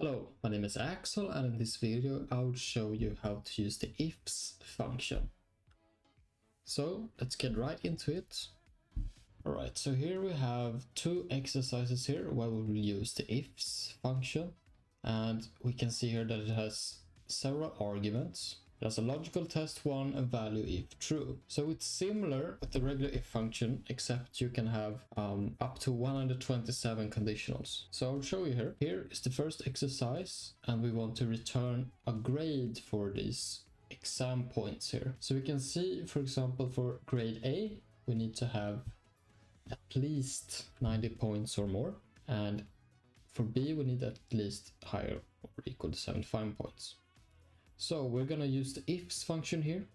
Hello, my name is Axel, and in this video I will show you how to use the ifs function. So let's get right into it. Alright, so here we have two exercises here where we will use the ifs function, and we can see here that it has several arguments. It has a logical test 1 and value if true. So it's similar with the regular if function, except you can have up to 127 conditionals. So I'll show you here. Here is the first exercise, and we want to return a grade for these exam points here. So we can see, for example, for grade A, we need to have at least 90 points or more. And for B, we need at least higher or equal to 75 points. So we're gonna use the ifs function here,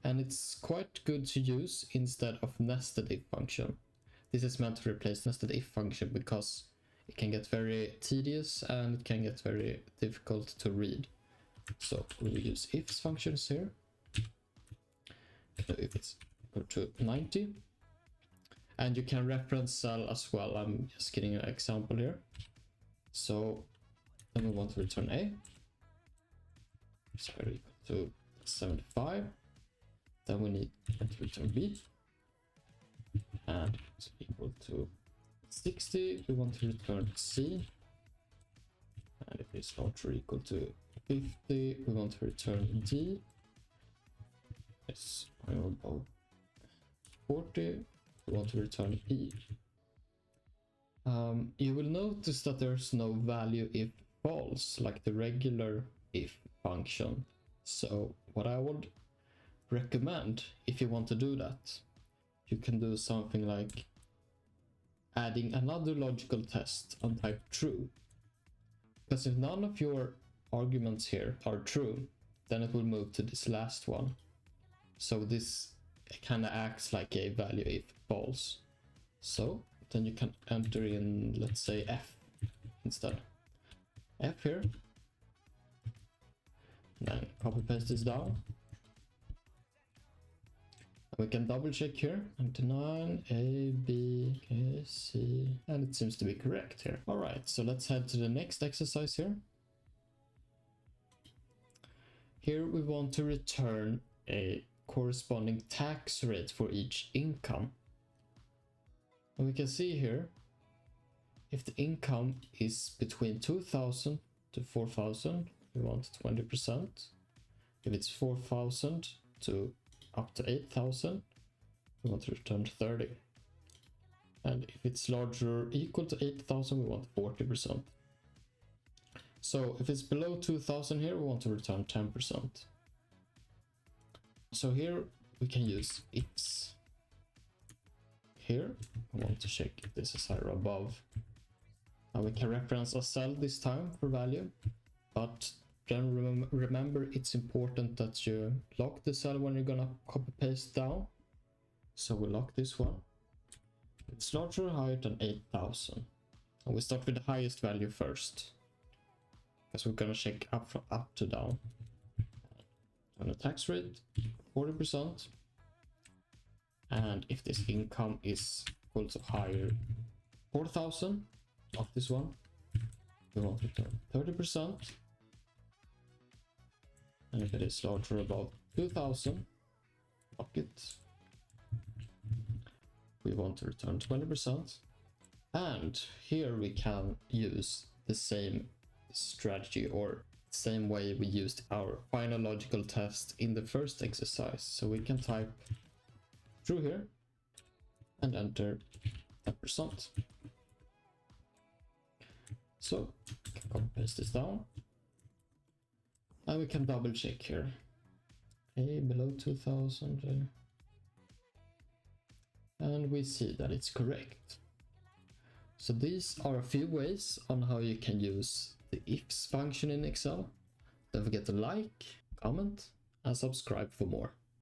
and it's quite good to use instead of nested if function. This is meant to replace nested if function because it can get very tedious and it can get very difficult to read. So we'll use ifs functions here. So if it's equal to 90, and you can reference cell as well. I'm just getting an example here. So then we want to return A. So equal to 75. Then we need to return B, and it's equal to 60. We want to return C, and if it's larger or equal to 50, we want to return D. It's above 40. We want to return E. You will notice that there's no value if false like the regular if function. So what I would recommend, if you want to do that, you can do something like adding another logical test on type true. Because if none of your arguments here are true, then it will move to this last one. So this kind of acts like a value if false. So then you can enter in, let's say, F instead. F here. Then copy paste this down. And we can double check here. 99, A, B, okay, C, and it seems to be correct here. All right, so let's head to the next exercise here. Here we want to return a corresponding tax rate for each income. And we can see here, if the income is between 2,000 to 4,000, we want 20%. If it's 4,000 to up to 8,000, we want to return 30. And if it's larger or equal to 8,000, we want 40%. So if it's below 2,000 here, we want to return 10%. So here we can use ifs. Here I want to check if this is higher or above. And we can reference a cell this time for value, but then remember it's important that you lock the cell when you're gonna copy paste down. So we lock this one. It's larger or higher than 8,000. And we start with the highest value first, because we're gonna check up from up to down. And the tax rate 40%. And if this income is equal to higher 4,000, lock this one. We want to return 30%. And if it is larger, about 2,000, lock it. We want to return 20%. And here we can use the same strategy or same way we used our final logical test in the first exercise. So we can type true here and enter 10%. So we can copy paste this down. And we can double check here. Okay, below 2,000. And we see that it's correct. So these are a few ways on how you can use the ifs function in Excel. Don't forget to like, comment, and subscribe for more.